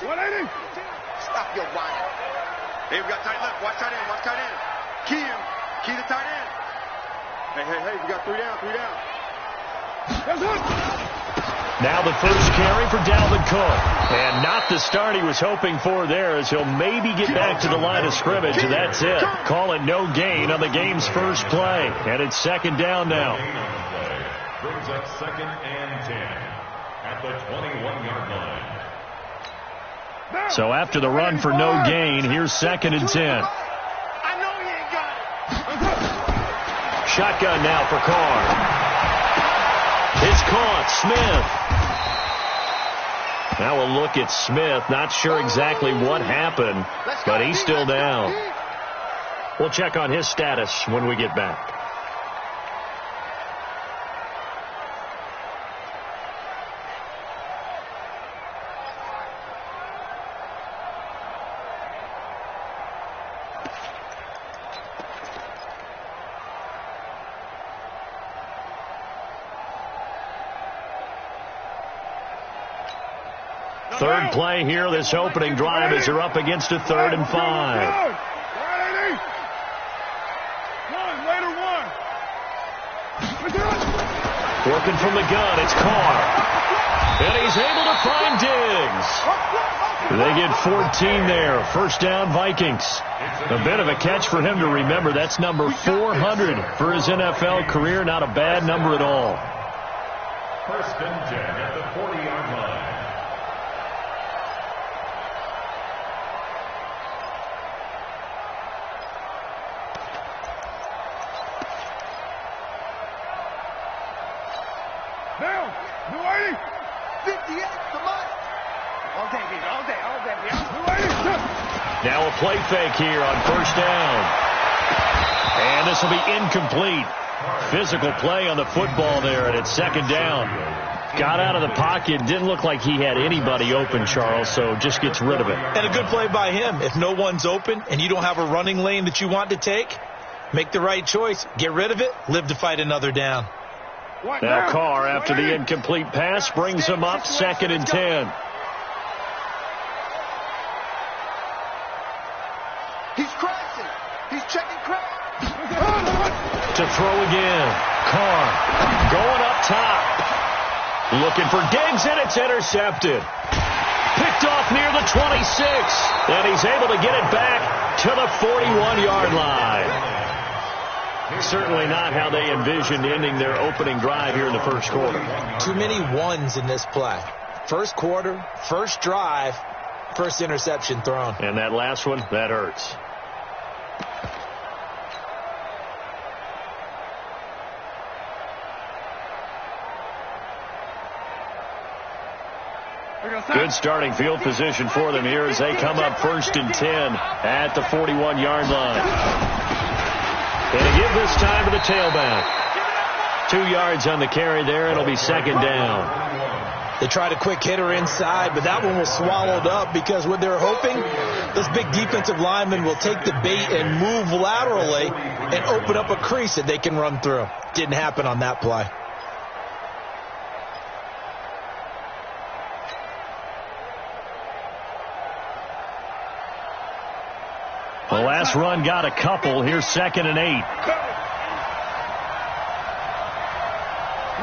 180. Stop your whining. Hey, we got tight left. Watch tight end. Watch tight end. Key him. Key the tight end. Hey, we got 3 down. 3 down. That's it. Now the first carry for Dalvin Cook. And not the start he was hoping for there, as he'll maybe get back to the line of scrimmage, and that's it. Call it no gain on the game's first play. And it's second down now. Brings up 2nd and 10 at the 21-yard line. So after the run for no gain, here's 2nd and 10. I know he ain't got it. Shotgun now for Carr. It's caught. Smith. Now we'll look at Smith. Not sure exactly what happened, but he's still down. We'll check on his status when we get back. Third play here, this opening drive, as they're up against a 3rd and 5. Working from the gun, it's Carr. And he's able to find Diggs. They get 14 there. First down, Vikings. A bit of a catch for him to remember. That's number 400 for his NFL career. Not a bad number at all. 1st and 10 at the 40-yard line. Down. 280. 58. Come on. All day. Now a play fake here on first down. And this will be incomplete. Physical play on the football there, and it's 2nd down. Got out of the pocket. Didn't look like he had anybody open, Charles, so just gets rid of it. And a good play by him. If no one's open and you don't have a running lane that you want to take, make the right choice. Get rid of it. Live to fight another down. Now Carr, after the incomplete pass, brings him up 2nd and 10. He's crashing. He's checking crash. To throw again. Carr going up top. Looking for Diggs, and it's intercepted. Picked off near the 26. And he's able to get it back to the 41-yard line. Certainly not how they envisioned ending their opening drive here in the first quarter. Too many ones in this play. First quarter, first drive, first interception thrown. And that last one, that hurts. Good starting field position for them here as they come up 1st and 10 at the 41-yard line. And to give this time to the tailback. 2 yards on the carry there. It'll be 2nd down. They tried a quick hitter inside, but that one was swallowed up because what they're hoping, this big defensive lineman will take the bait and move laterally and open up a crease that they can run through. Didn't happen on that play. The last run got a couple. Here's 2nd and 8.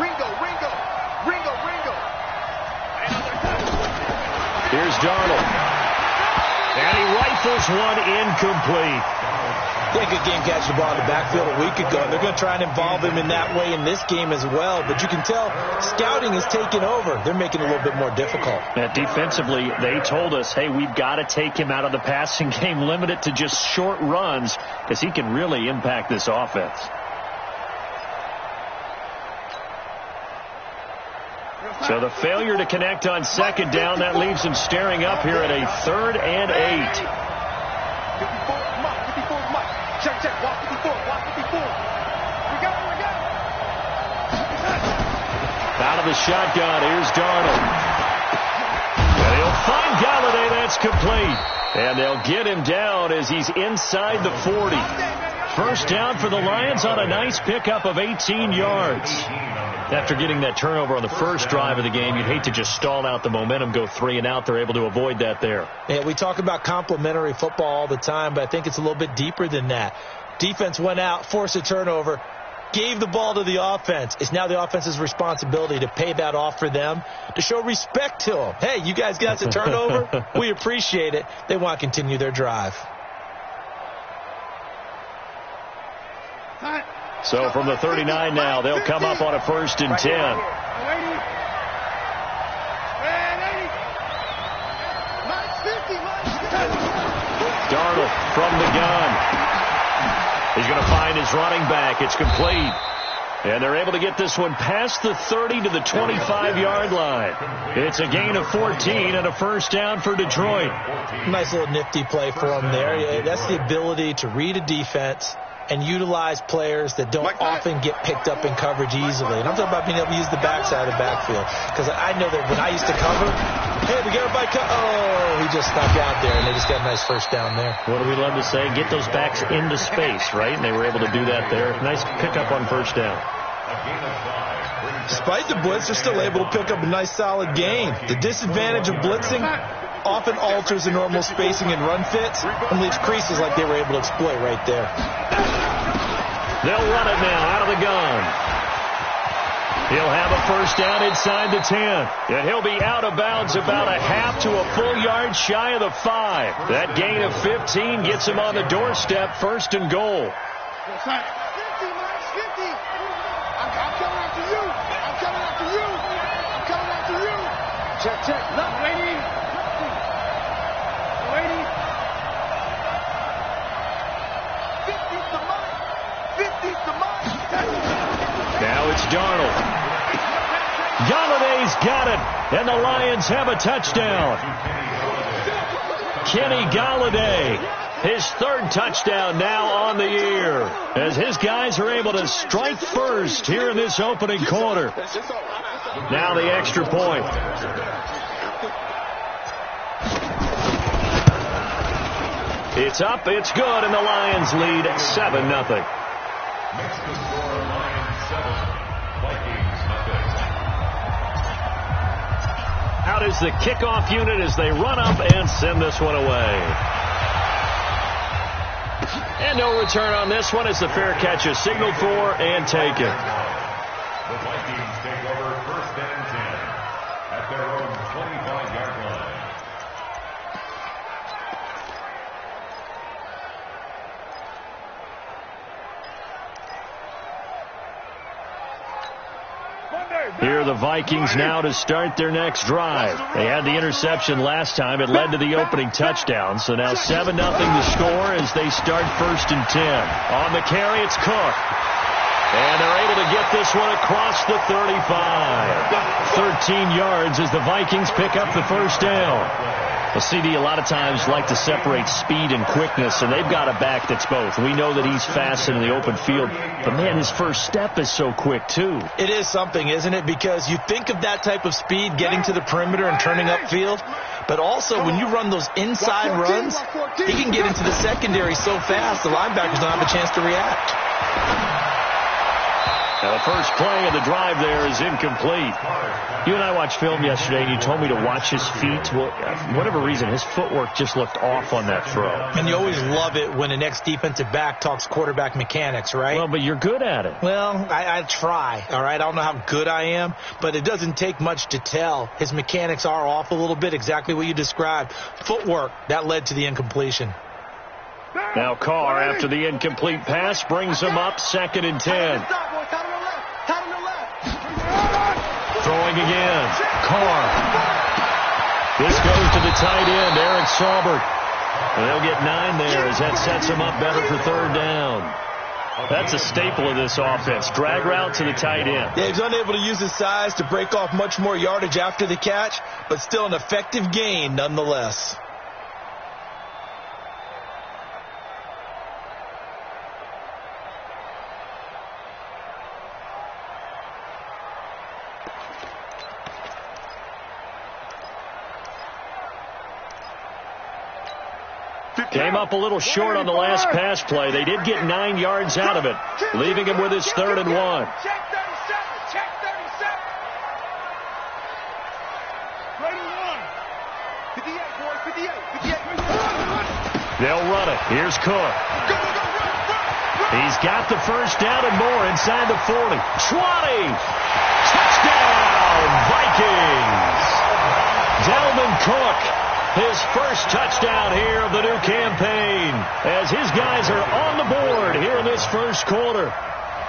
Ringo. Here's Darnold. And he rifles one incomplete. He had a good game catching the ball in the backfield a week ago. They're going to try and involve him in that way in this game as well. But you can tell scouting is taking over. They're making it a little bit more difficult. Defensively, they told us, hey, we've got to take him out of the passing game, limit it to just short runs, because he can really impact this offense. So the failure to connect on 2nd down, that leaves him staring up here at a 3rd and 8. 54, check, walk 54. We got it. Out of the shotgun, here's Darnold. And he'll find Galladay, that's complete. And they'll get him down as he's inside the 40. First down for the Lions on a nice pickup of 18 yards. After getting that turnover on the first drive of the game, you'd hate to just stall out the momentum, go 3 and out. They're able to avoid that there. Yeah, we talk about complementary football all the time, but I think it's a little bit deeper than that. Defense went out, forced a turnover, gave the ball to the offense. It's now the offense's responsibility to pay that off for them, to show respect to them. Hey, you guys got the turnover. We appreciate it. They want to continue their drive. So from the 39 now, they'll come up on a 1st and 10. Darnold from the gun. He's going to find his running back. It's complete. And they're able to get this one past the 30 to the 25-yard line. It's a gain of 14 and a 1st down for Detroit. Nice little nifty play for them there. Yeah, that's the ability to read a defense and utilize players that don't often get picked up in coverage easily. And I'm talking about being able to use the backside of the backfield. Because I know that when I used to cover, hey, we got everybody oh, he just snuck out there, and they just got a nice 1st down there. What do we love to say? Get those backs into space, right? And they were able to do that there. Nice pickup on 1st down. Despite the blitz, they're still able to pick up a nice solid gain. The disadvantage of blitzing often alters the normal spacing and run fits and leaves creases like they were able to exploit right there. They'll run it now out of the gun. He'll have a 1st down inside the 10. And he'll be out of bounds about a half to a full yard shy of the 5. That gain of 15 gets him on the doorstep, 1st and goal. Check. Left, waiting. Waiting. 50's the mark. 50's the mark. Now it's Darnold. Galladay's got it, and the Lions have a touchdown. Kenny Galladay, his 3rd touchdown now on the year, as his guys are able to strike first here in this opening quarter. Now the extra point. It's up, it's good, and the Lions lead 7-0. Makes the score Lions 7, Vikings nothing. Out is the kickoff unit as they run up and send this one away. And no return on this one as the fair catch is signaled for and taken. The Vikings take over 1st and 10 at their own 25-yard line. Here are the Vikings now to start their next drive. They had the interception last time. It led to the opening touchdown. So now 7-0 to score as they start 1st and 10. On the carry, it's Cook. And they're able to get this one across the 35. 13 yards as the Vikings pick up the 1st down. Well, CD, a lot of times like to separate speed and quickness, and they've got a back that's both. We know that he's fast in the open field, but, man, his first step is so quick, too. It is something, isn't it? Because you think of that type of speed getting to the perimeter and turning upfield, but also when you run those inside runs, he can get into the secondary so fast the linebackers don't have a chance to react. Now the first play of the drive there is incomplete. You and I watched film yesterday, and you told me to watch his feet. Well, for whatever reason, his footwork just looked off on that throw. And you always love it when an ex-defensive back talks quarterback mechanics, right? Well, but you're good at it. Well, I try, all right? I don't know how good I am, but it doesn't take much to tell. His mechanics are off a little bit, exactly what you described. Footwork, that led to the incompletion. Now Carr, after the incomplete pass, brings him up 2nd and 10. Throwing again. Carr. This goes to the tight end, Eric Saubert. And they'll get 9 there as that sets him up better for 3rd down. That's a staple of this offense. Drag route to the tight end. Yeah, he's unable to use his size to break off much more yardage after the catch, but still an effective gain nonetheless. Came up a little short on the last pass play. They did get 9 yards out of it, leaving him with his 3rd and 1. Check 37. Check 37. They'll run it. Here's Cook. He's got the first down and more inside the 40. 20. Touchdown, Vikings. Dalvin Cook, his first touchdown here of the new campaign, as his guys are on the board here in this first quarter.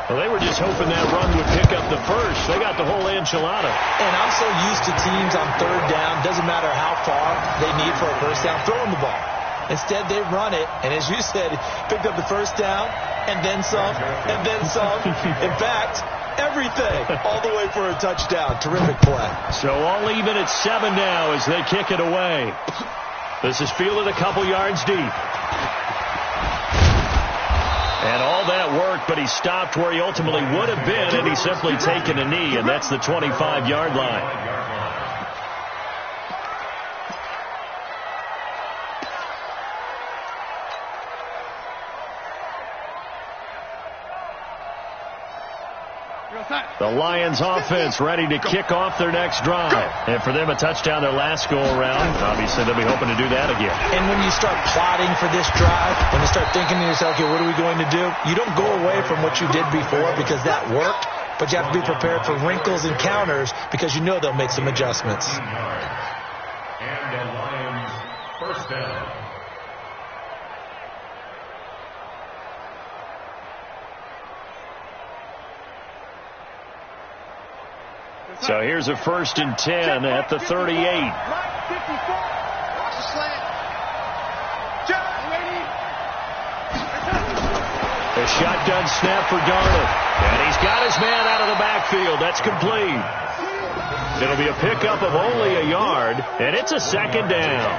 Well, they were just hoping that run would pick up the first. They got the whole enchilada. And I'm so used to teams on third down, doesn't matter how far they need for a first down, throwing the ball. Instead, they run it, and as you said, picked up the first down, and then some, and then some. In fact, everything, all the way for a touchdown. Terrific play. So all even at 7 now as they kick it away. This is fielded a couple yards deep. And all that worked, but he stopped where he ultimately would have been, and he's simply taken a knee, and that's the 25-yard line. The Lions offense ready to kick off their next drive. And for them, a touchdown their last go-around. Obviously, they'll be hoping to do that again. And when you start plotting for this drive, when you start thinking to yourself, okay, what are we going to do? You don't go away from what you did before because that worked, but you have to be prepared for wrinkles and counters because you know they'll make some adjustments. And the Lions first down. So here's a 1st and 10 at the 38. Watch the slant. A shotgun snap for Darnold. And he's got his man out of the backfield. That's complete. It'll be a pickup of only a yard, and it's a 2nd down.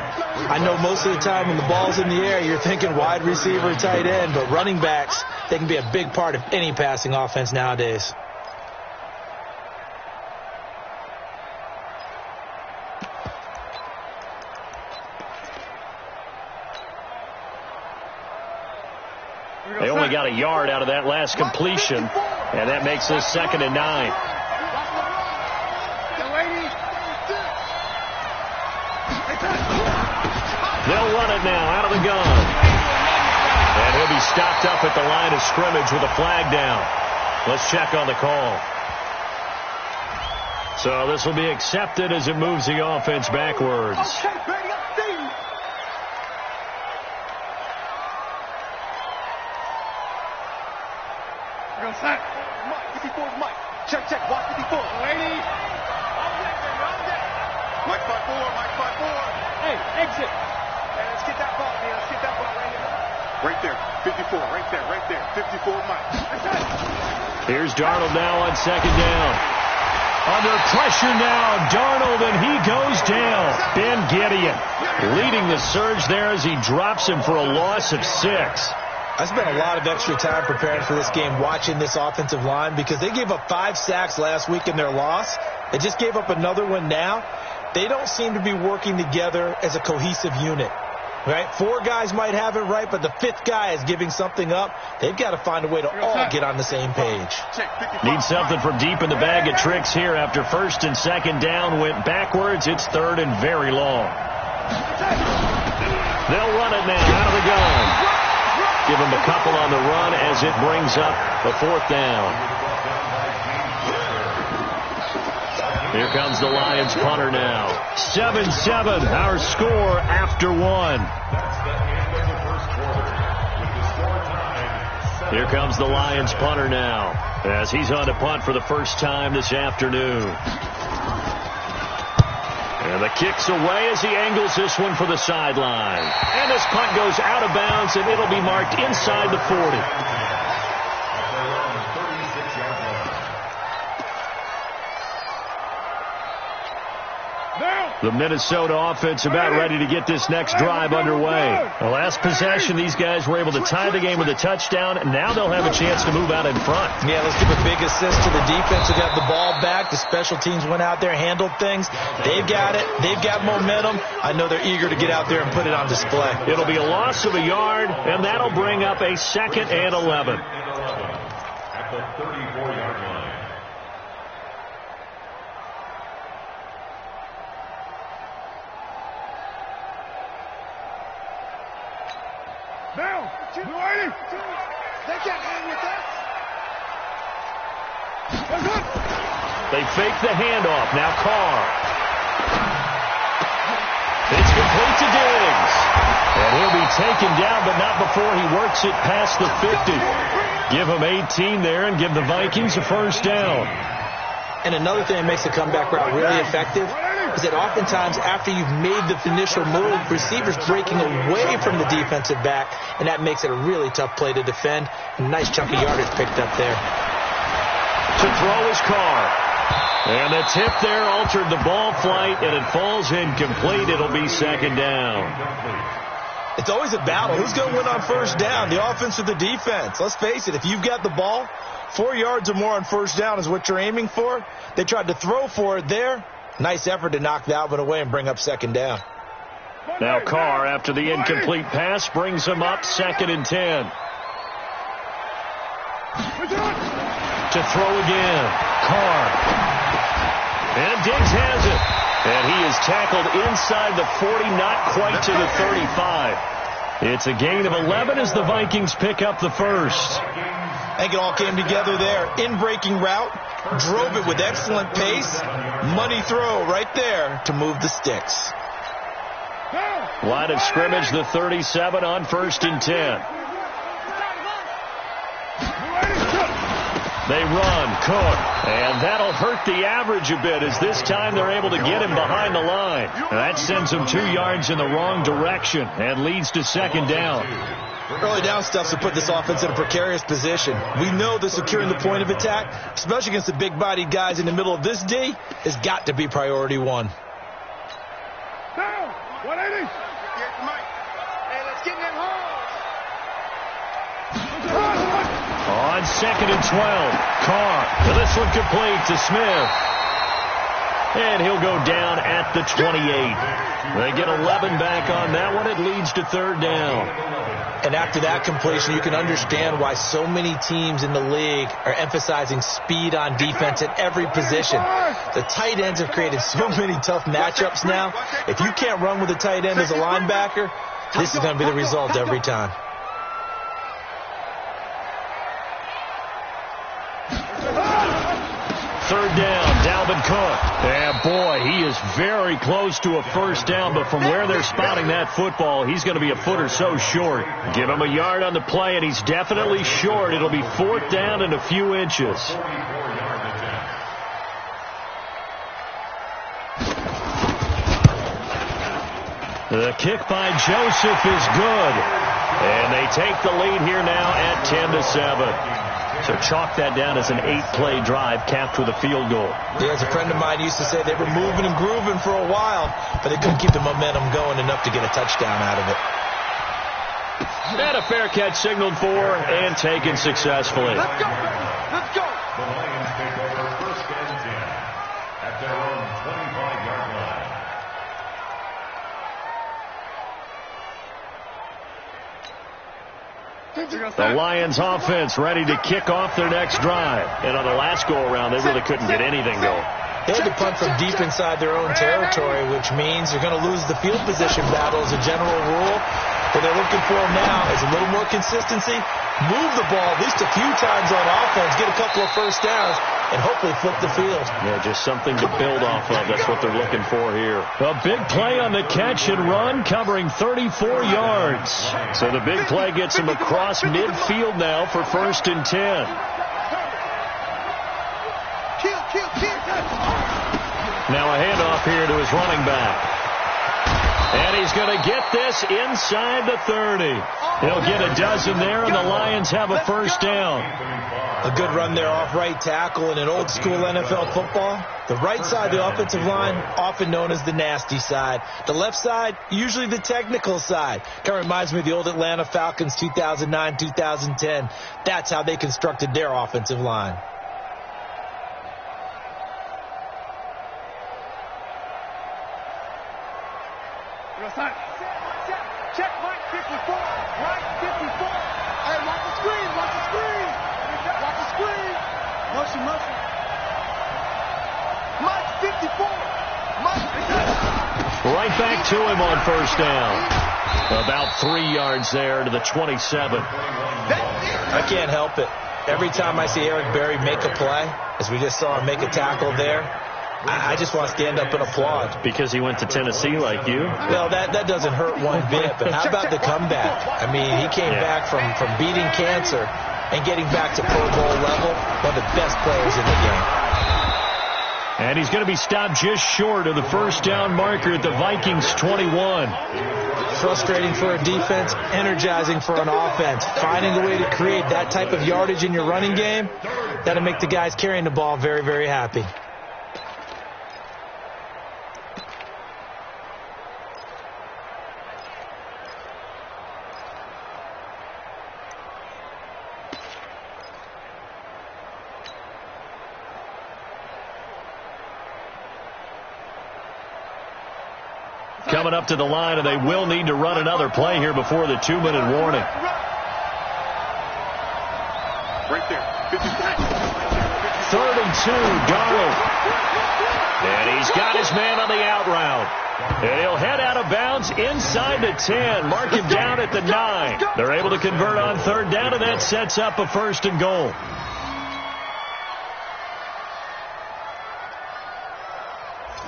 I know most of the time when the ball's in the air, you're thinking wide receiver, tight end, but running backs, they can be a big part of any passing offense nowadays. They only got a yard out of that last completion, and that makes this 2nd and 9. They'll run it now out of the gun. And he'll be stopped up at the line of scrimmage with a flag down. Let's check on the call. So this will be accepted as it moves the offense backwards. Mike, check, watch 54. Lady. Mike 5-4, Mike 5-4. Hey, exit. Hey, let's get that ball, man. Let's get that ball right here. Right there, 54, right there. 54, Mike. Here's Darnold now on 2nd down. Under pressure now, Darnold, and he goes down. Ben Gideon leading the surge there as he drops him for a loss of 6. I spent a lot of extra time preparing for this game watching this offensive line because they gave up 5 sacks last week in their loss. They just gave up another one now. They don't seem to be working together as a cohesive unit. Right? 4 guys might have it right, but the 5th guy is giving something up. They've got to find a way to all get on the same page. Need something from deep in the bag of tricks here after 1st and 2nd down went backwards. It's 3rd and very long. They'll run it now out of the gun. Give him a couple on the run as it brings up a 4th down. Here comes the Lions punter now. 7-7, our score after 1. Here comes the Lions punter now as he's on to punt for the first time this afternoon. And the kick's away as he angles this one for the sideline. And this punt goes out of bounds, and it'll be marked inside the 40. The Minnesota offense about ready to get this next drive underway. The last possession, these guys were able to tie the game with a touchdown, and now they'll have a chance to move out in front. Yeah, let's give a big assist to the defense who got the ball back. The special teams went out there, handled things. They've got it. They've got momentum. I know they're eager to get out there and put it on display. It'll be a loss of a yard, and that'll bring up a 2nd and 11. At the 34-yard line. They can't hang with us. They fake the handoff. Now Carr. It's complete to Diggs. And he'll be taken down, but not before he works it past the 50. Give him 18 there and give the Vikings a first down. And another thing that makes the comeback route really effective is that oftentimes after you've made the initial move, receivers breaking away from the defensive back, and that makes it a really tough play to defend. Nice chunk of yardage picked up there. To throw is Carr. And the tip there altered the ball flight, and it falls incomplete. It'll be second down. It's always a battle. Who's going to win on first down, the offense or the defense? Let's face it, if you've got the ball, 4 yards or more on first down is what you're aiming for. They tried to throw for it there. Nice effort to knock that one away and bring up second down. Now Carr, after the incomplete pass, brings him up 2nd and 10. To throw again, Carr. And Diggs has it. And he is tackled inside the 40, not quite to the 35. It's a gain of 11 as the Vikings pick up the first. I think it all came together there. In-breaking route, drove it with excellent pace. Money throw right there to move the sticks. Line of scrimmage, the 37 on 1st and 10. They run, Cook, and that'll hurt the average a bit as this time they're able to get him behind the line. And that sends him 2 yards in the wrong direction and leads to second down. Early down stuff to put this offense in a precarious position. We know that securing the point of attack, especially against the big-bodied guys in the middle of this D, has got to be priority one. Down. 180. Here's Mike. Hey, let's get in that hole. On 2nd and 12, Carr. This one complete to Smith. And he'll go down at the 28. They get 11 back on that one. It leads to third down. And after that completion, you can understand why so many teams in the league are emphasizing speed on defense at every position. The tight ends have created so many tough matchups now. If you can't run with a tight end as a linebacker, this is going to be the result every time. Third down, Dalvin Cook. And boy, he is very close to a first down, but from where they're spotting that football, he's going to be a foot or so short. Give him a yard on the play, and he's definitely short. It'll be 4th down and a few inches. The kick by Joseph is good. And they take the lead here now at 10-7. So chalk that down as an 8-play drive capped with a field goal. Yeah, as a friend of mine used to say, they were moving and grooving for a while, but they couldn't keep the momentum going enough to get a touchdown out of it. And a fair catch signaled for and taken successfully. Let's go, baby. Let's go. The Lions take over 1st and 10 at their own 25-yard line. The Lions offense ready to kick off their next drive. And on the last go-around, they really couldn't get anything going. They had to punt from deep inside their own territory, which means they're going to lose the field position battle as a general rule. What they're looking for now is a little more consistency, move the ball at least a few times on offense, get a couple of first downs, and hopefully flip the field. Yeah, just something to build off of. That's what they're looking for here. A big play on the catch and run, covering 34 yards. So the big play gets him across midfield now for 1st and 10. Now a handoff here to his running back. And he's going to get this inside the 30. He'll get a dozen there, and the Lions have a first down. A good run there off right tackle in an old-school NFL football. The right side of the offensive line, often known as the nasty side. The left side, usually the technical side. Kind of reminds me of the old Atlanta Falcons 2009-2010. That's how they constructed their offensive line. Check Mike 54. Mike 54. Hey, watch the screen. Watch the screen. Watch the screen. Motion. Mike 54. Mike. Right back to him on first down. About 3 yards there to the 27. I can't help it. Every time I see Eric Berry make a play, as we just saw him make a tackle there, I just want to stand up and applaud. Because he went to Tennessee like you? Well, that doesn't hurt one bit, but how about the comeback? I mean, he came back from beating cancer and getting back to Pro Bowl level, one of the best players in the game. And he's going to be stopped just short of the first down marker at the Vikings 21. Frustrating for a defense, energizing for an offense. Finding a way to create that type of yardage in your running game, that'll make the guys carrying the ball very, very happy. Coming up to the line, and they will need to run another play here before the 2-minute warning. Right there. 3rd and 2, Darnold. And he's got his man on the out route. And he'll head out of bounds inside the 10. Mark him down at the 9. They're able to convert on 3rd down, and that sets up a 1st and goal.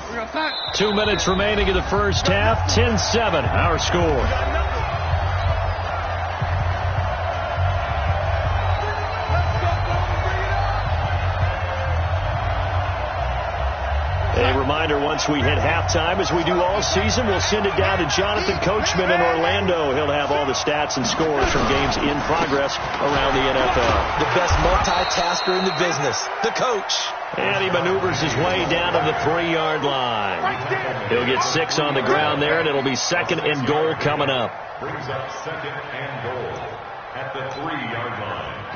We got time. 2 minutes remaining in the first half. 10-7, our score. A reminder, once we hit halftime, as we do all season, we'll send it down to Jonathan Coachman in Orlando. He'll have all the stats and scores from games in progress around the NFL. The best multitasker in the business, the coach. And he maneuvers his way down to the 3-yard line. He'll get 6 on the ground there, and it'll be 2nd and goal coming up. Brings up 2nd and goal at the 3-yard line.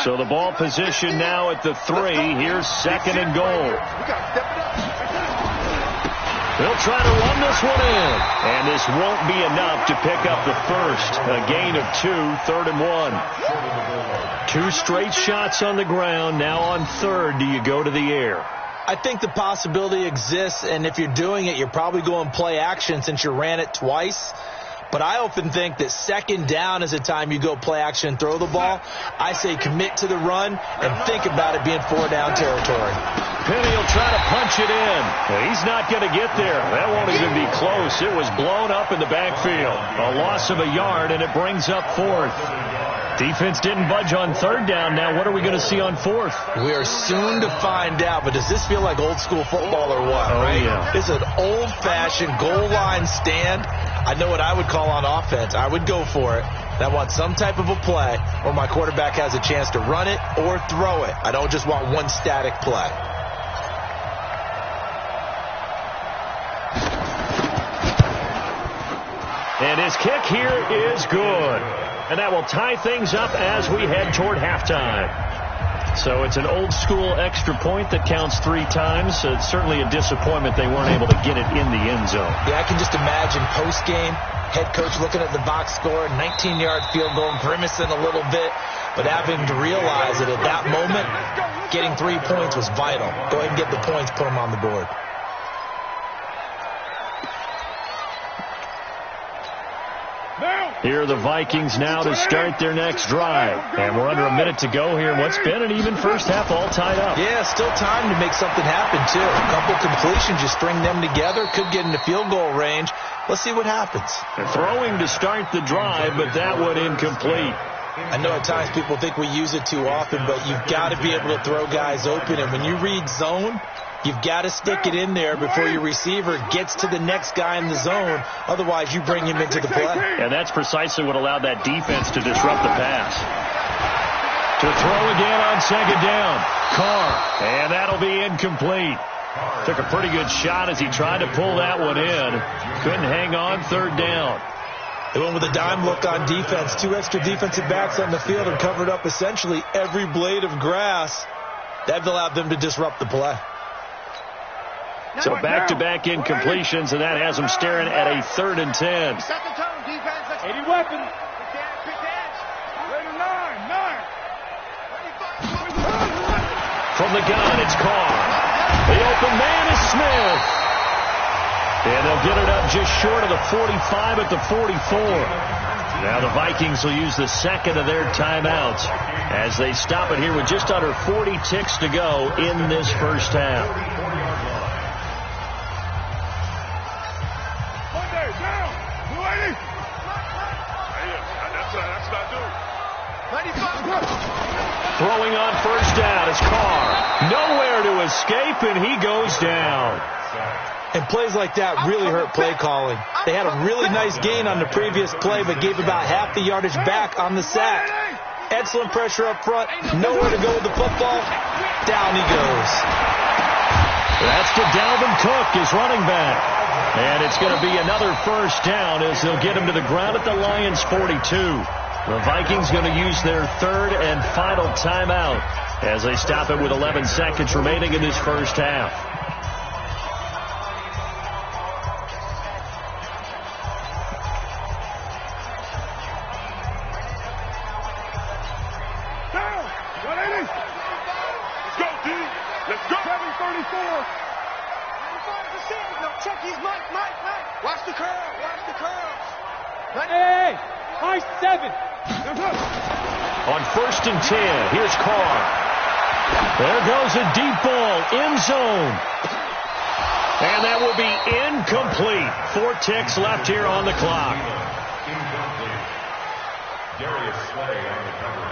So the ball position now at the 3. Here's 2nd and goal. They'll try to run this one in. And this won't be enough to pick up the first. A gain of 2, 3rd and 1. 2 straight shots on the ground. Now on 3rd, do you go to the air? I think the possibility exists, and if you're doing it, you're probably going play action since you ran it twice. But I often think that 2nd down is a time you go play action and throw the ball. I say commit to the run and think about it being 4-down territory. Penny will try to punch it in. He's not going to get there. That won't even be close. It was blown up in the backfield. A loss of a yard, and it brings up 4th. Defense didn't budge on 3rd down. Now what are we going to see on 4th? We are soon to find out, but does this feel like old school football or what? Oh, right? yeah. It's an old-fashioned goal line stand. I know what I would call on offense. I would go for it. And I want some type of a play where my quarterback has a chance to run it or throw it. I don't just want one static play. And his kick here is good. And that will tie things up as we head toward halftime. So it's an old-school extra point that counts 3 times. So it's certainly a disappointment they weren't able to get it in the end zone. Yeah, I can just imagine post-game, head coach looking at the box score, 19-yard field goal, grimacing a little bit, but having to realize that at that moment, getting 3 points was vital. Go ahead and get the points, put them on the board. Here are the Vikings now to start their next drive. And we're under a minute to go here in what's been an even first half, all tied up. Yeah, still time to make something happen, too. A couple completions, you string them together, could get into field goal range. Let's see what happens. They're throwing to start the drive, but that one incomplete. I know at times people think we use it too often, but you've got to be able to throw guys open. And when you read zone, you've got to stick it in there before your receiver gets to the next guy in the zone. Otherwise, you bring him into the play. And that's precisely what allowed that defense to disrupt the pass. To throw again on 2nd down. Carr. And that'll be incomplete. Took a pretty good shot as he tried to pull that one in. Couldn't hang on 3rd down. They went with a dime look on defense. 2 extra defensive backs on the field and covered up essentially every blade of grass. That allowed them to disrupt the play. So back-to-back incompletions, and that has them staring at a 3rd and 10. Set the tone, defense. 80 weapons. From the gun, it's Carr. The open man is Smith. And they'll get it up just short of the 45 at the 44. Now the Vikings will use the second of their timeouts as they stop it here with just under 40 ticks to go in this first half. Throwing on first down is Carr. Nowhere to escape, and he goes down. And plays like that really hurt play calling. They had a really nice gain on the previous play, but gave about half the yardage back on the sack. Excellent pressure up front. Nowhere to go with the football. Down he goes. That's to Dalvin Cook, his running back. And it's going to be another first down as they'll get him to the ground at the Lions' 42. The Vikings going to use their third and final timeout as they stop it with 11 seconds remaining in this first half. Watch the curl. Watch the curl. Hey, high 7. On first and 10, here's Carr. There goes a deep ball, end zone. And that will be incomplete. 4 ticks left here on the clock. Incomplete. Darius Slay on the cover.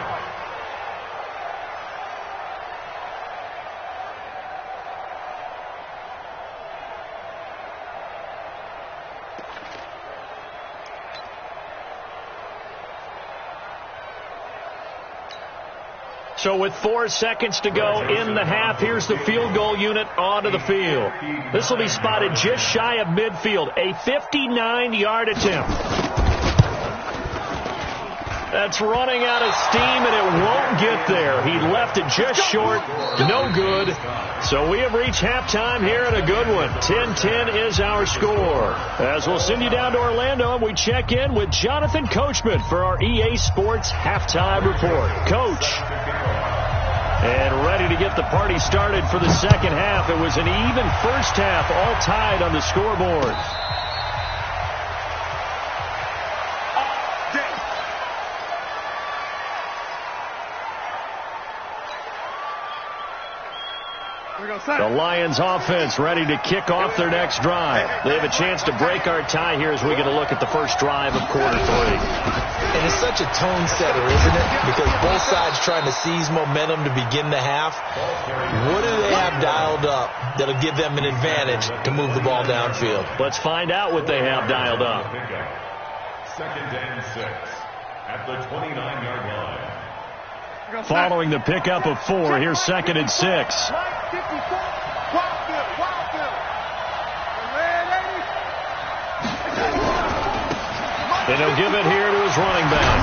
So with 4 seconds to go in the half, here's the field goal unit onto the field. This will be spotted just shy of midfield. A 59-yard attempt. That's running out of steam, and it won't get there. He left it just short. No good. So we have reached halftime here at a good one. 10-10 is our score. As we'll send you down to Orlando, and we check in with Jonathan Coachman for our EA Sports Halftime Report. Coach. And ready to get the party started for the second half. It was an even first half, all tied on the scoreboard. The Lions offense ready to kick off their next drive. They have a chance to break our tie here as we get a look at the first drive of quarter 3. And it's such a tone setter, isn't it? Because both sides trying to seize momentum to begin the half. What do they have dialed up that'll give them an advantage to move the ball downfield? Let's find out what they have dialed up. Second and 6 at the 29-yard line. Following the pickup of 4, here's second and 6. And he'll give it here to his running back.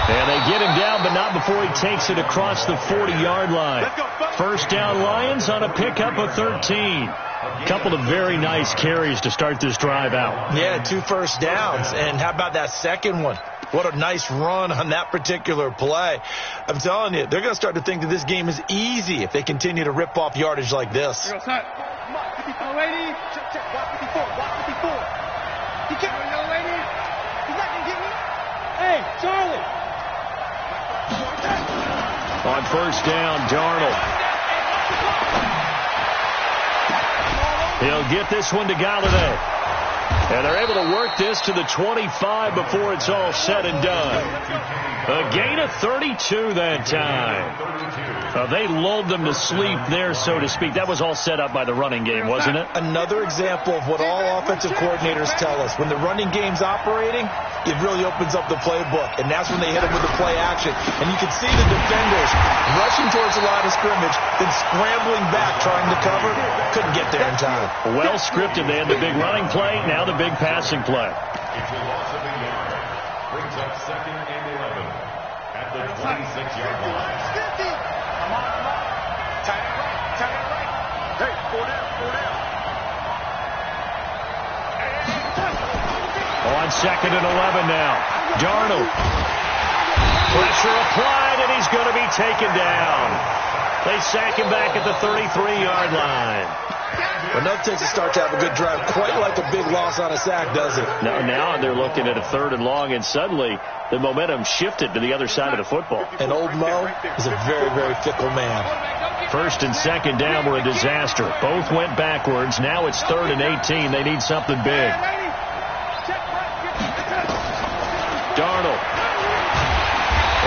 And they get him down, but not before he takes it across the 40-yard line. First down Lions on a pickup of 13. Couple of very nice carries to start this drive out. Yeah, 2 first downs. And how about that second one? What a nice run on that particular play. I'm telling you, they're going to start to think that this game is easy if they continue to rip off yardage like this. Hey, Charlie. On first down, Darnold. He'll get this one to Galladay. And they're able to work this to the 25 before it's all said and done. A gain of 32 that time. They lulled them to sleep there, so to speak. That was all set up by the running game, wasn't it? Another example of what all offensive coordinators tell us. When the running game's operating, it really opens up the playbook. And that's when they hit him with the play action. And you can see the defenders rushing towards the line of scrimmage, then scrambling back, trying to cover. Couldn't get there in time. Well scripted. They had the big running play, now the big passing play. It's a loss of a yard. Brings up second and 11 at the 26-yard line. Hey, 4 down. On second and 11 now. Darnold. Pressure applied, and he's going to be taken down. They sack him back at the 33-yard line. Well, no takes a start to have a good drive, quite like a big loss on a sack, does it? Now they're looking at a 3rd and long, and suddenly the momentum shifted to the other side of the football. And old Mo is a very, very fickle man. 1st and 2nd down were a disaster. Both went backwards. Now it's 3rd and 18. They need something big. Darnold.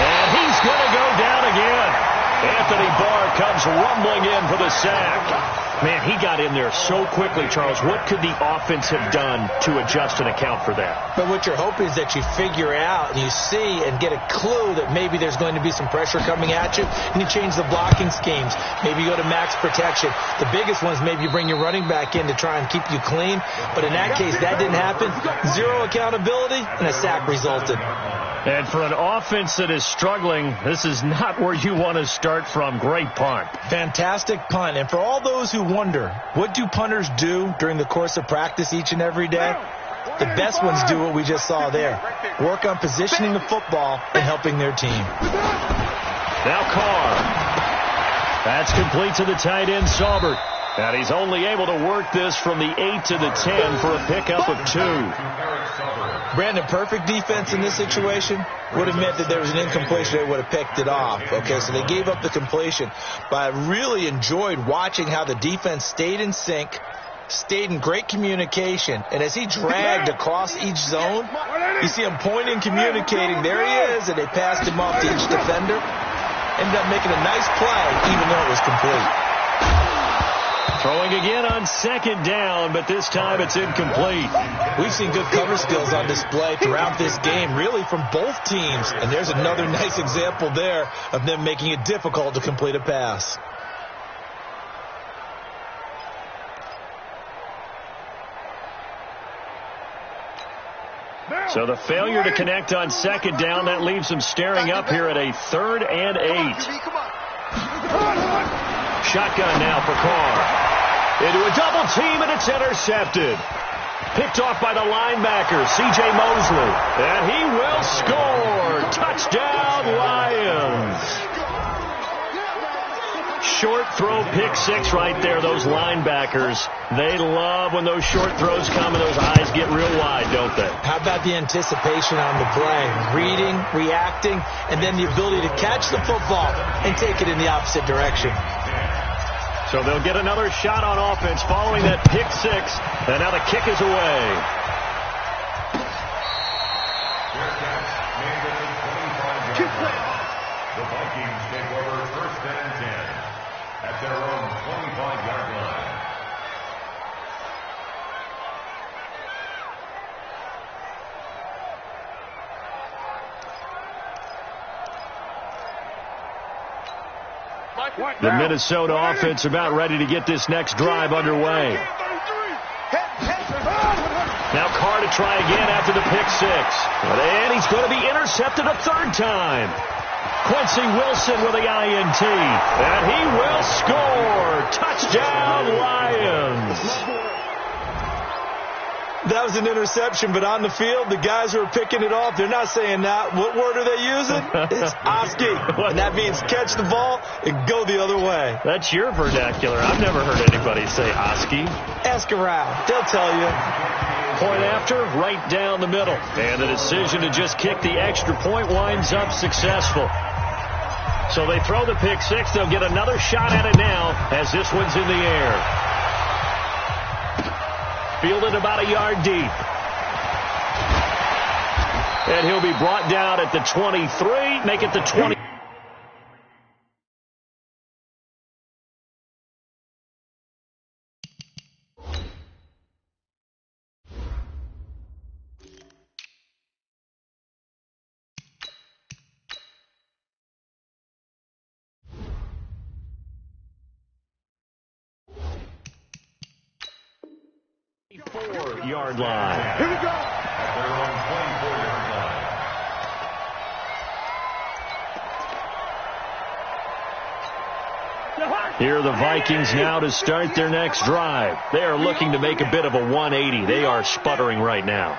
And he's going to go down again. Anthony Barr comes rumbling in for the sack. Man, he got in there so quickly, Charles. What could the offense have done to adjust and account for that? But what you're hoping is that you figure out and you see and get a clue that maybe there's going to be some pressure coming at you, and you change the blocking schemes. Maybe you go to max protection. The biggest one is maybe you bring your running back in to try and keep you clean. But in that case, that didn't happen. Zero accountability, and a sack resulted. And for an offense that is struggling, this is not where you want to start from. Great punt. Fantastic punt. And for all those who wonder, what do punters do during the course of practice each and every day? The best ones do what we just saw there. Work on positioning the football and helping their team. Now Carr. That's complete to the tight end, Saubert. And he's only able to work this from the 8 to the 10 for a pickup of 2. Brandon, perfect defense in this situation would have meant that there was an incompletion. They would have picked it off. Okay, so they gave up the completion. But I really enjoyed watching how the defense stayed in sync, stayed in great communication. And as he dragged across each zone, you see him pointing, communicating. There he is, and they passed him off to each defender. Ended up making a nice play, even though it was complete. Throwing again on 2nd down, but this time it's incomplete. We've seen good cover skills on display throughout this game, really from both teams. And there's another nice example there of them making it difficult to complete a pass. So the failure to connect on 2nd down, that leaves them staring up here at a 3rd and 8. Shotgun now for Carr. Into a double team, and it's intercepted. Picked off by the linebacker, C.J. Mosley. And he will score. Touchdown, Lions. Short throw, pick 6 right there. Those linebackers, they love when those short throws come and those eyes get real wide, don't they? How about the anticipation on the play? Reading, reacting, and then the ability to catch the football and take it in the opposite direction. So they'll get another shot on offense following that pick 6. And now the kick is away. The Vikings take over 1st and 10 at their own 25-yard line. The Minnesota offense about ready to get this next drive underway. Now Carr to try again after the pick 6. And he's going to be intercepted a 3rd time. Quincy Wilson with the INT. And he will score. Touchdown, Lions. That was an interception, but on the field, the guys who are picking it off, they're not saying that. What word are they using? It's Oski. And that means catch the ball and go the other way. That's your vernacular. I've never heard anybody say Oski. Ask around. They'll tell you. Point after, right down the middle. And the decision to just kick the extra point winds up successful. So they throw the pick 6. They'll get another shot at it now as this one's in the air. Fielded about a yard deep. And he'll be brought down at the 23. Make it the 20. Yard line. Here we go. At their own 24-yard line. Here are the Vikings now to start their next drive. They are looking to make a bit of a 180. They are sputtering right now.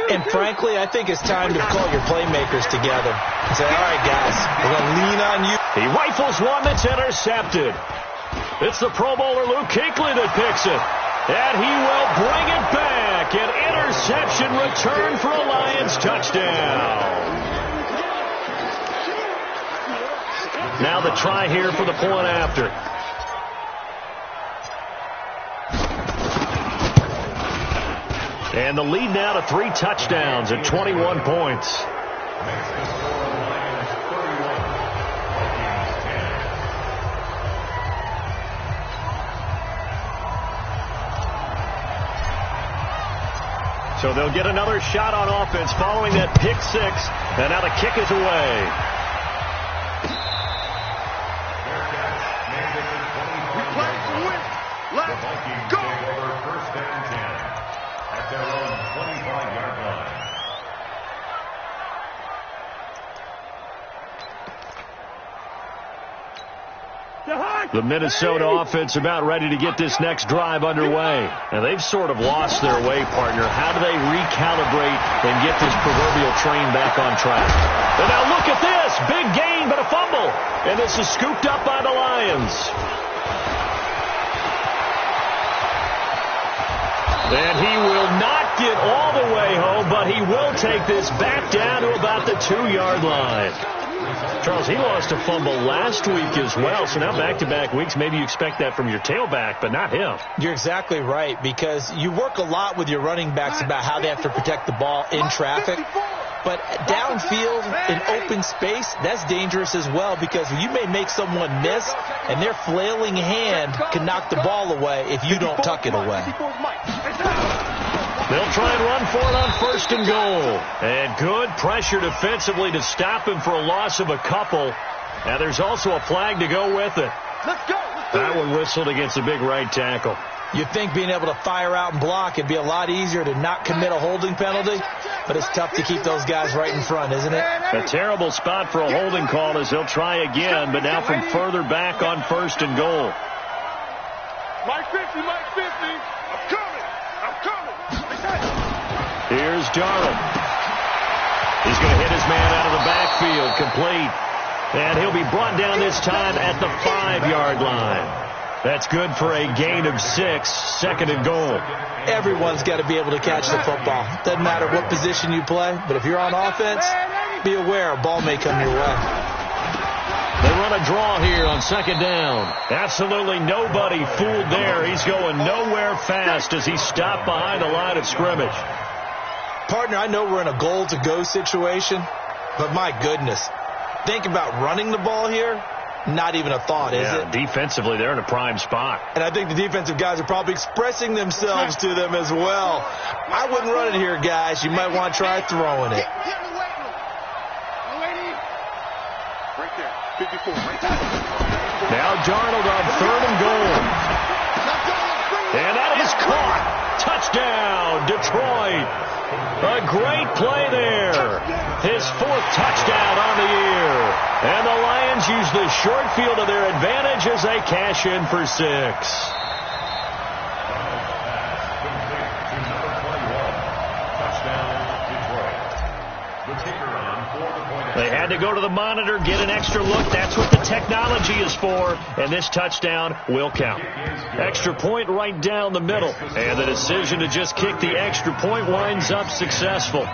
And frankly, I think it's time to call your playmakers together and say, all right, guys, we're going to lean on you. He rifles one that's intercepted. It's the Pro Bowler Luke Kuechly that picks it. And he will bring it back. An interception return for a Lions touchdown. Now the try here for the point after. And the lead now to 3 touchdowns at 21 points. So they'll get another shot on offense following that pick 6. And now the kick is away. We play to win. Let's go. First and 10 at their own 25-yard line. The Minnesota offense about ready to get this next drive underway. And they've sort of lost their way, partner. How do they recalibrate and get this proverbial train back on track? And now look at this. Big gain, but a fumble. And this is scooped up by the Lions. And he will not get all the way home, but he will take this back down to about the 2-yard line. Charles, he lost a fumble last week as well, so now back-to-back weeks, maybe you expect that from your tailback, but not him. You're exactly right, because you work a lot with your running backs about how they have to protect the ball in traffic. But downfield in open space, that's dangerous as well, because you may make someone miss, and their flailing hand can knock the ball away if you don't tuck it away. They'll try and run for it on 1st and goal. And good pressure defensively to stop him for a loss of a couple. And there's also a flag to go with it. That one whistled against a big right tackle. You'd think being able to fire out and block it'd be a lot easier to not commit a holding penalty, but it's tough to keep those guys right in front, isn't it? A terrible spot for a holding call as they'll try again, but now from further back on 1st and goal. Mike 50, Mike 50. I'm coming. I'm coming. Here's Darnold. He's going to hit his man out of the backfield, complete. And he'll be brought down this time at the 5-yard line. That's good for a gain of 6, 2nd and goal. Everyone's got to be able to catch the football. Doesn't matter what position you play, but if you're on offense, be aware a ball may come your way. They run a draw here on 2nd down. Absolutely nobody fooled there. He's going nowhere fast as he stopped behind the line of scrimmage. Partner, I know we're in a goal-to-go situation, but my goodness, think about running the ball here. Not even a thought, is it? Defensively, they're in a prime spot. And I think the defensive guys are probably expressing themselves to them as well. I wouldn't run it here, guys. You might want to try throwing it. Right there. 54. Right there. Now Darnold on 3rd and goal. And that is caught. Touchdown, Detroit. A great play there. His 4th touchdown on the year. And the Lions use the short field to their advantage as they cash in for 6. They had to go to the monitor, get an extra look. That's what the technology is for. And this touchdown will count. Extra point right down the middle. And the decision to just kick the extra point winds up successful.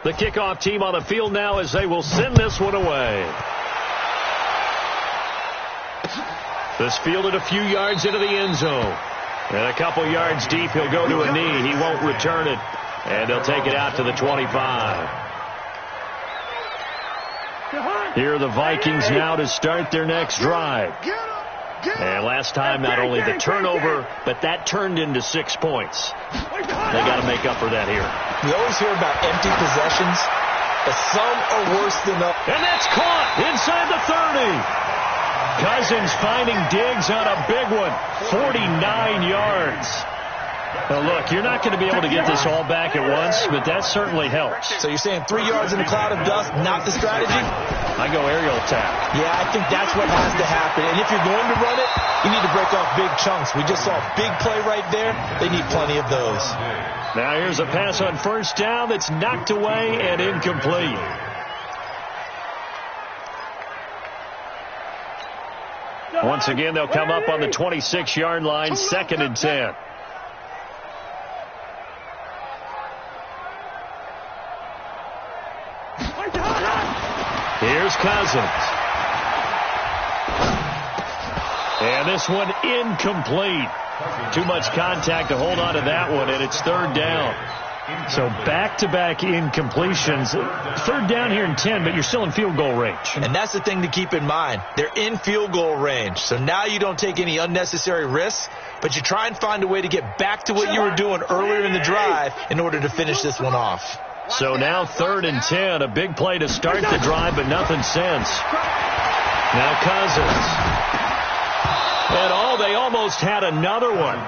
The kickoff team on the field now as they will send this one away. This fielded a few yards into the end zone. And a couple yards deep, he'll go to a knee. He won't return it. And they'll take it out to the 25. Here are the Vikings now to start their next drive. And last time, not only the turnover, but that turned into 6 points. They got to make up for that here. We always hear about empty possessions, but some are worse than others. And that's caught inside the 30. Cousins finding Diggs on a big one. 49 yards. Well, look, you're not going to be able to get this all back at once, but that certainly helps. So you're saying 3 yards in a cloud of dust, not the strategy? I go aerial attack. Yeah, I think that's what has to happen. And if you're going to run it, you need to break off big chunks. We just saw a big play right there. They need plenty of those. Now here's a pass on first down that's knocked away and incomplete. Once again, they'll come up on the 26-yard line, 2nd and 10. Here's Cousins. And this one incomplete. Too much contact to hold on to that one, and it's 3rd down. So back-to-back incompletions. 3rd down here in 10, but you're still in field goal range. And that's the thing to keep in mind. They're in field goal range. So now you don't take any unnecessary risks, but you try and find a way to get back to what you were doing earlier in the drive in order to finish this one off. So now 3rd and 10, a big play to start the drive, but nothing since. Now Cousins. And they almost had another one.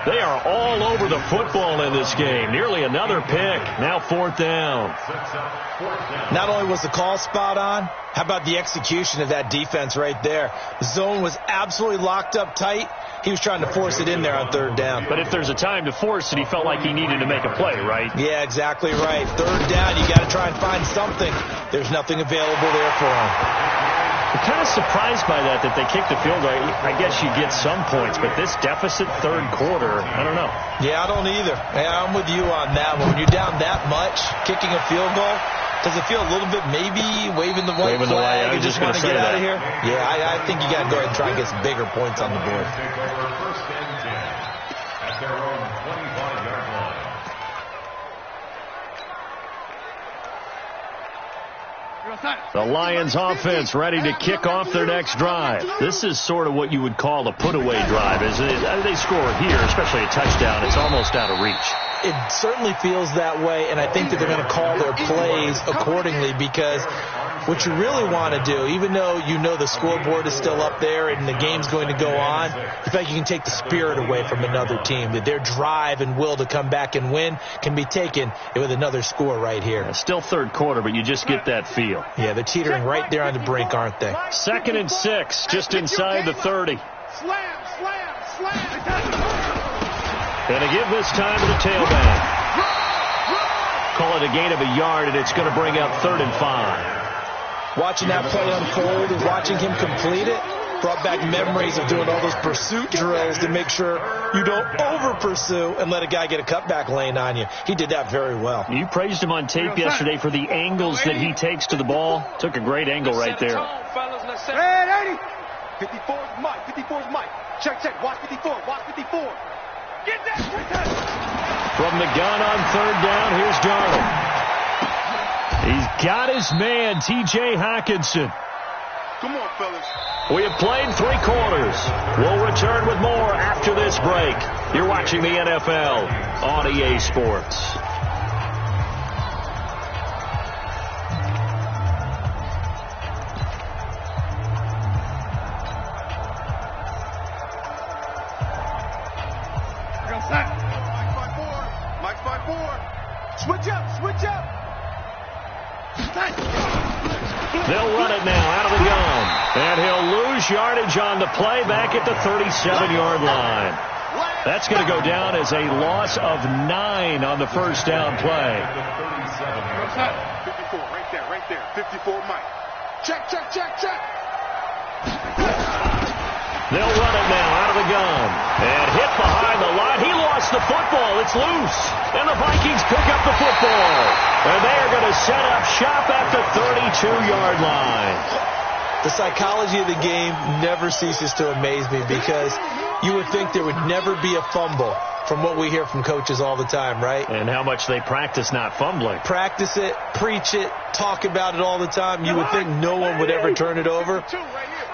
They are all over the football in this game. Nearly another pick. Now 4th down. Not only was the call spot on, how about the execution of that defense right there? The zone was absolutely locked up tight. He was trying to force it in there on 3rd down. But if there's a time to force it, he felt like he needed to make a play, right? Yeah, exactly right. 3rd down, you got to try and find something. There's nothing available there for him. I'm kind of surprised by that they kicked the field goal. I guess you get some points, but this deficit 3rd quarter, I don't know. Yeah, I don't either. Yeah, I'm with you on that one. When you're down that much, kicking a field goal, does it feel a little bit maybe waving the white flag and just want to get out of here? Yeah, I think you got to go ahead and try and get some bigger points on the board. At their own 25-yard line. The Lions offense ready to kick off their next drive. This is sort of what you would call a put-away drive. They score here, especially a touchdown, it's almost out of reach. It certainly feels that way, and I think that they're going to call their plays accordingly because what you really want to do, even though you know the scoreboard is still up there and the game's going to go on, in fact, you can take the spirit away from another team. That their drive and will to come back and win can be taken with another score right here. It's still 3rd quarter, but you just get that feel. Yeah, they're teetering right there on the brink, aren't they? 2nd and 6, just inside the 30. And a give this time to the tailback. Call it a gain of a yard, and it's going to bring up 3rd and 5. Watching that play unfold and watching him complete it brought back memories of doing all those pursuit drills to make sure you don't over-pursue and let a guy get a cutback lane on you. He did that very well. You praised him on tape yesterday for the angles that he takes to the ball. Took a great angle right there. Red 80. 54's Mike. 54's Mike. Check. Watch 54. Watch 54. Get that. From the gun on 3rd down, here's Darnold. He's got his man, T.J. Hockenson. Come on, fellas. We have played 3 quarters. We'll return with more after this break. You're watching the NFL on EA Sports. Mike's by 4. Switch up. They'll run it now out of the gun. And he'll lose yardage on the play back at the 37-yard line. That's going to go down as a loss of 9 on the first down play. 54, right there. 54, Mike. Check. They'll run it now out of the gun. And hit behind the line. He lost the football. It's loose. And the Vikings pick up the football. And they are going to set up shop at the 32-yard line. The psychology of the game never ceases to amaze me because you would think there would never be a fumble from what we hear from coaches all the time, right? And how much they practice not fumbling. Practice it, preach it, talk about it all the time. You would think no one would ever turn it over.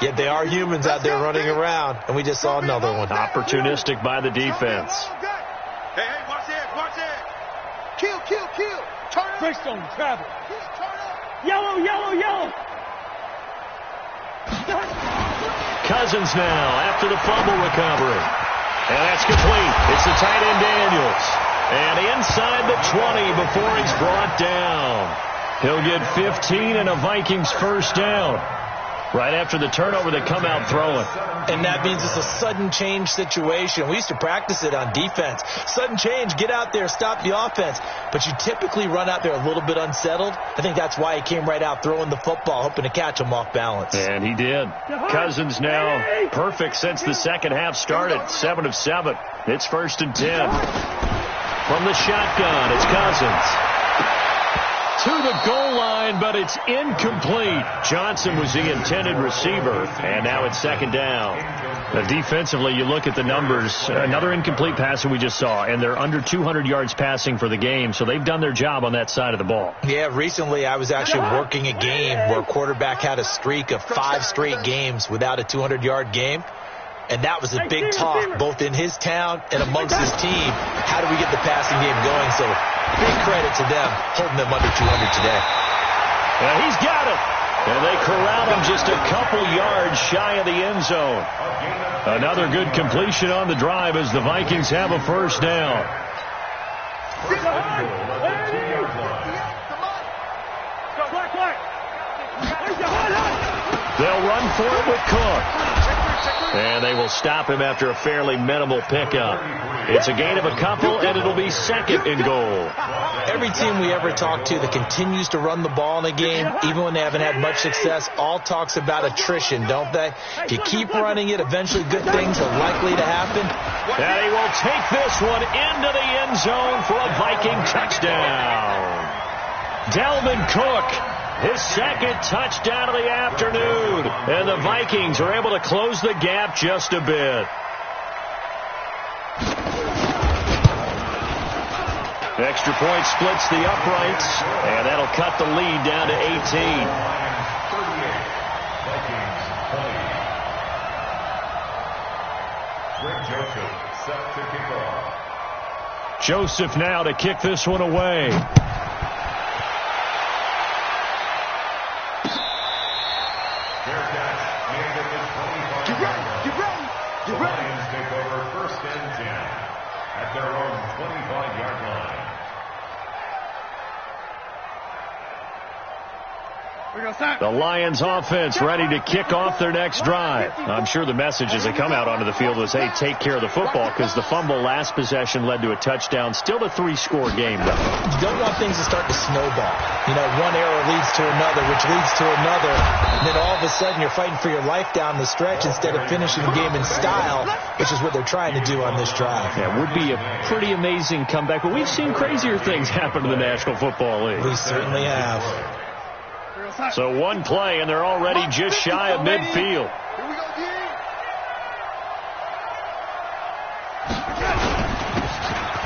Yet they are humans out there running around, and we just saw another one. Opportunistic by the defense. Hey, watch it. Kill. Turn up. Break zone, travel. Turn up. Yellow. Cousins now after the fumble recovery. And that's complete. It's the tight end Daniels. And inside the 20 before he's brought down. He'll get 15 and a Vikings first down. Right after the turnover, they come out throwing. And that means it's a sudden change situation. We used to practice it on defense. Sudden change, get out there, stop the offense. But you typically run out there a little bit unsettled. I think that's why he came right out throwing the football, hoping to catch him off balance. And he did. Cousins now perfect since the second half started. 7 of 7. It's 1st and 10. From the shotgun, it's Cousins. To the goal line, but it's incomplete. Johnson was the intended receiver, and now it's 2nd down. Now, defensively, you look at the numbers. Another incomplete pass that we just saw, and they're under 200 yards passing for the game, so they've done their job on that side of the ball. Yeah, recently I was actually working a game where a quarterback had a streak of 5 straight games without a 200-yard game. And that was a big talk, both in his town and amongst his team. How do we get the passing game going? So big credit to them, holding them under 200 today. Yeah, he's got it. And they corral him just a couple yards shy of the end zone. Another good completion on the drive as the Vikings have a first down. They'll run for it with Cook. And they will stop him after a fairly minimal pickup. It's a gain of a couple, and it'll be 2nd and goal. Every team we ever talk to that continues to run the ball in a game, even when they haven't had much success, all talks about attrition, don't they? If you keep running it, eventually good things are likely to happen. And he will take this one into the end zone for a Viking touchdown. Dalvin Cook. His 2nd touchdown of the afternoon. And the Vikings are able to close the gap just a bit. Extra point splits the uprights. And that'll cut the lead down to 18. 38. Vikings 20. Greg Joseph set to kick off. Joseph now to kick this one away. Their own 25-yard line. The Lions offense ready to kick off their next drive. I'm sure the message as they come out onto the field was, hey, take care of the football, because the fumble last possession led to a touchdown. Still a 3-score game, though. You don't want things to start to snowball. You know, one error leads to another, which leads to another. And then all of a sudden you're fighting for your life down the stretch instead of finishing the game in style, which is what they're trying to do on this drive. Yeah, it would be a pretty amazing comeback, but we've seen crazier things happen in the National Football League. We certainly have. So one play, and they're already just shy of midfield.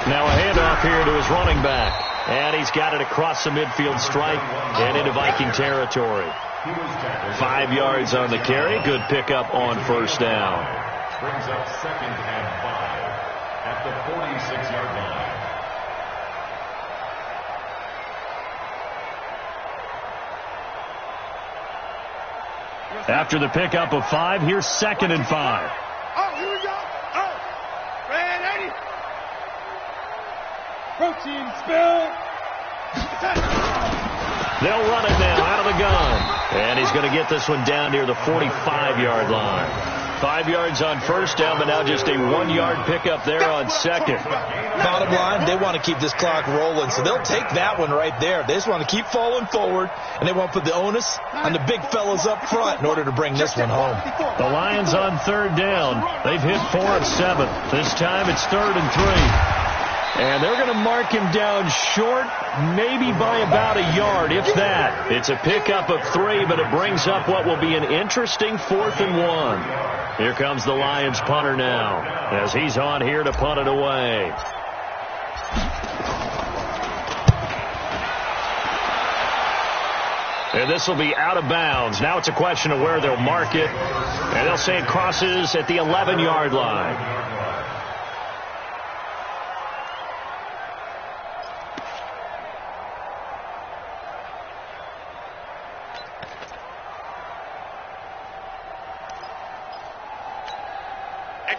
Now a handoff here to his running back. And he's got it across the midfield stripe and into Viking territory. 5 yards on the carry. Good pickup on first down. Brings up 2nd and 5 at the 46-yard line. After the pickup of 5, here's 2nd and 5. Oh, here we go. Oh, ready. Protein spill. They'll run it now out of the gun. And he's going to get this one down near the 45-yard line. 5 yards on first down, but now just a 1-yard pickup there on 2nd. Bottom line, they want to keep this clock rolling, so they'll take that one right there. They just want to keep falling forward, and they want to put the onus on the big fellas up front in order to bring this one home. The Lions on 3rd down. They've hit 4 of 7. This time it's 3rd and 3. And they're going to mark him down short, maybe by about a yard, if that. It's a pickup of 3, but it brings up what will be an interesting 4th and 1. Here comes the Lions punter now, as he's on here to punt it away. And this will be out of bounds. Now it's a question of where they'll mark it. And they'll say it crosses at the 11-yard line.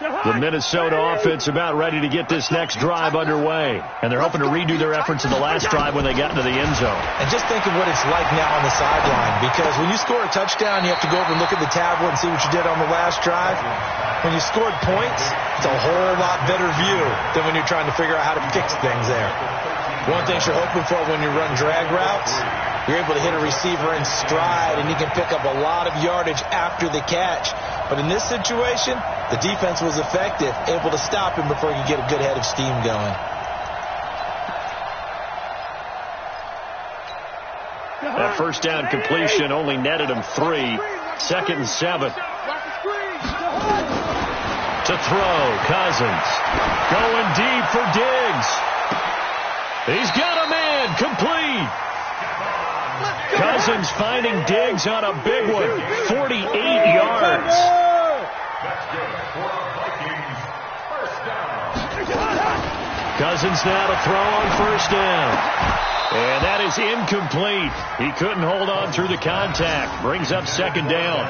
The Minnesota offense about ready to get this next drive underway. And they're hoping to redo their efforts in the last drive when they got into the end zone. And just think of what it's like now on the sideline, because when you score a touchdown, you have to go over and look at the tablet and see what you did on the last drive. When you scored points, it's a whole lot better view than when you're trying to figure out how to fix things there. One thing you're hoping for when you run drag routes, you're able to hit a receiver in stride, and you can pick up a lot of yardage after the catch. But in this situation, the defense was effective, able to stop him before he could get a good head of steam going. That first down completion only netted him 3. 2nd and 7. To throw, Cousins. Going deep for Diggs. He's got a man, complete. Cousins finding Diggs on a big one, 48 yards. Cousins now to throw on first down. And that is incomplete. He couldn't hold on through the contact. Brings up 2nd down.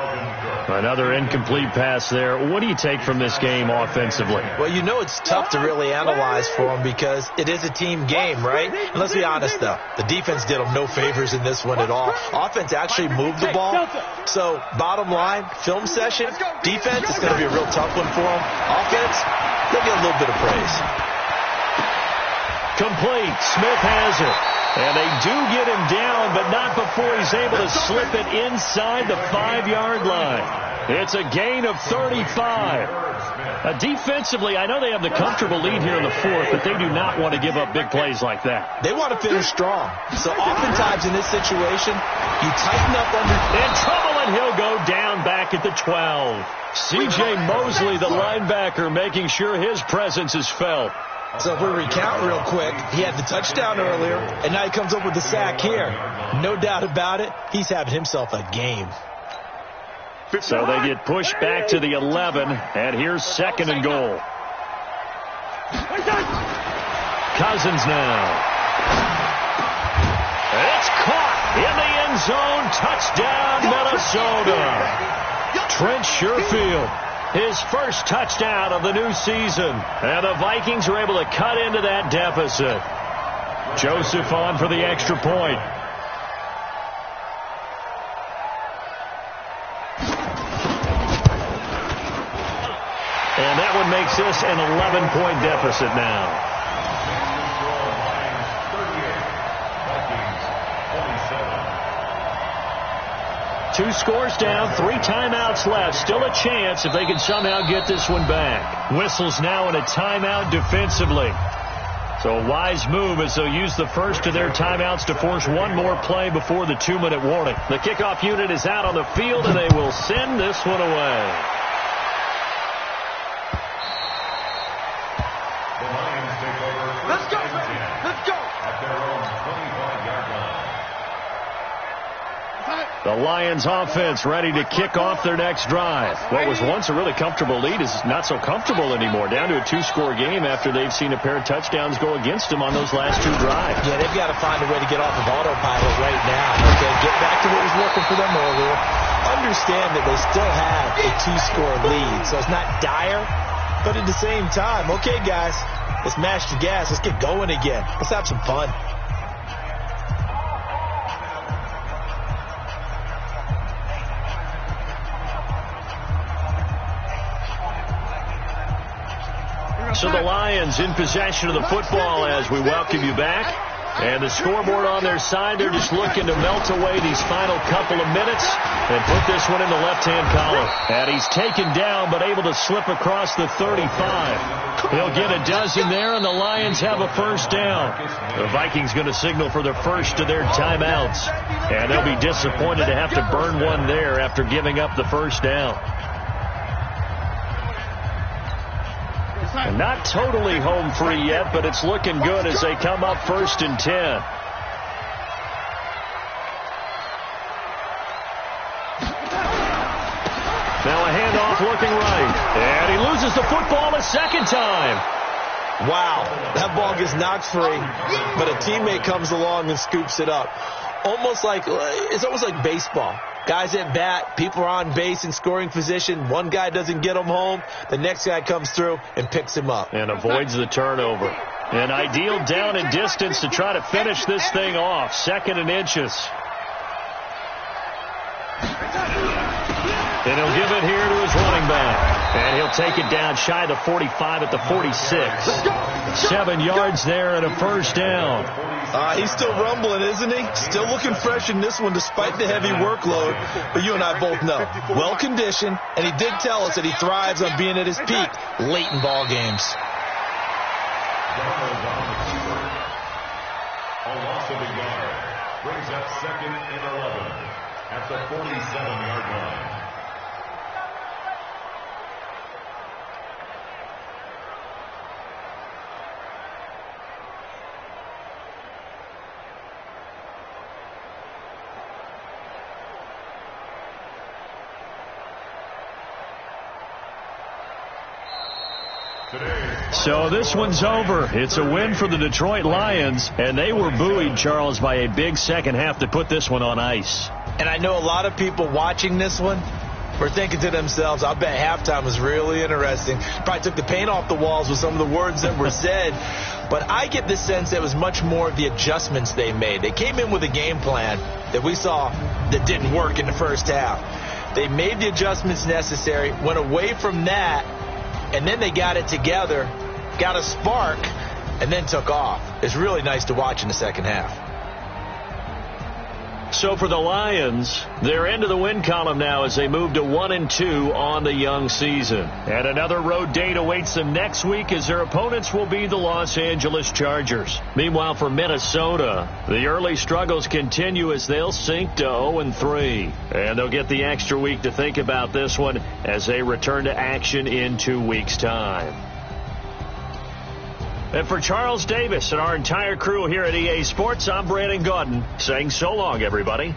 Another incomplete pass there. What do you take from this game offensively? Well, you know it's tough to really analyze for them because it is a team game, right? And let's be honest, though. The defense did them no favors in this one at all. Offense actually moved the ball. So, bottom line, film session, defense is going to be a real tough one for them. Offense, they'll get a little bit of praise. Complete. Smith has it. And they do get him down, but not before he's able to slip it inside the 5-yard line. It's a gain of 35. Defensively, I know they have the comfortable lead here in the 4th, but they do not want to give up big plays like that. They want to finish strong. So oftentimes in this situation, you tighten up under... In trouble, and he'll go down back at the 12. C.J. Mosley, the linebacker, making sure his presence is felt. So if we recount real quick, he had the touchdown earlier, and now he comes up with the sack here. No doubt about it, he's having himself a game. So they get pushed back to the 11, and here's 2nd and goal. Cousins now. It's caught in the end zone. Touchdown, Minnesota. Trent Sherfield. His first touchdown of the new season. And the Vikings are able to cut into that deficit. Joseph on for the extra point. And that one makes this an 11-point deficit now. Two scores down, 3 timeouts left. Still a chance if they can somehow get this one back. Whistles now in a timeout defensively. So a wise move as they'll use the first of their timeouts to force one more play before the 2-minute warning. The kickoff unit is out on the field, and they will send this one away. The Lions take over. Let's go, baby. Let's go. At their own 25-yard line. The Lions offense ready to kick off their next drive. What was once a really comfortable lead is not so comfortable anymore. Down to a 2-score game after they've seen a pair of touchdowns go against them on those last 2 drives. Yeah, they've got to find a way to get off of autopilot right now. Okay, get back to what was working for them earlier. Understand that they still have a 2-score lead, so it's not dire, but at the same time, okay, guys, let's mash the gas. Let's get going again. Let's have some fun. So the Lions in possession of the football as we welcome you back. And the scoreboard on their side, they're just looking to melt away these final couple of minutes and put this one in the left-hand column. And he's taken down but able to slip across the 35. He'll get a dozen there, and the Lions have a first down. The Vikings going to signal for the first of their timeouts. And they'll be disappointed to have to burn one there after giving up the first down. And not totally home free yet, but it's looking good as they come up 1st and 10. Now a handoff looking right. And he loses the football a second time. Wow, that ball gets knocked free, but a teammate comes along and scoops it up. It's almost like baseball. Guys at bat, people are on base in scoring position. One guy doesn't get him home. The next guy comes through and picks him up. And avoids the turnover. An ideal down and distance to try to finish this thing off. 2nd and inches. And he'll give it here to his running back. And he'll take it down shy of the 45 at the 46. 7 yards there and a first down. He's still rumbling, isn't he? Still looking fresh in this one despite the heavy workload. But you and I both know, well-conditioned, and he did tell us that he thrives on being at his peak late in ball games. A loss of a yard brings up 2nd and 11 at the 47-yard line. So this one's over. It's a win for the Detroit Lions, and they were buoyed, Charles, by a big second half to put this one on ice. And I know a lot of people watching this one were thinking to themselves, I'll bet halftime was really interesting. Probably took the paint off the walls with some of the words that were said. But I get the sense that it was much more of the adjustments they made. They came in with a game plan that we saw that didn't work in the first half. They made the adjustments necessary, went away from that, and then they got it together, got a spark, and then took off. It's really nice to watch in the second half. So for the Lions, they're into the win column now as they move to 1-2 on the young season. And another road date awaits them next week as their opponents will be the Los Angeles Chargers. Meanwhile, for Minnesota, the early struggles continue as they'll sink to 0-3. And they'll get the extra week to think about this one as they return to action in 2 weeks' time. And for Charles Davis and our entire crew here at EA Sports, I'm Brandon Gaudin saying so long, everybody.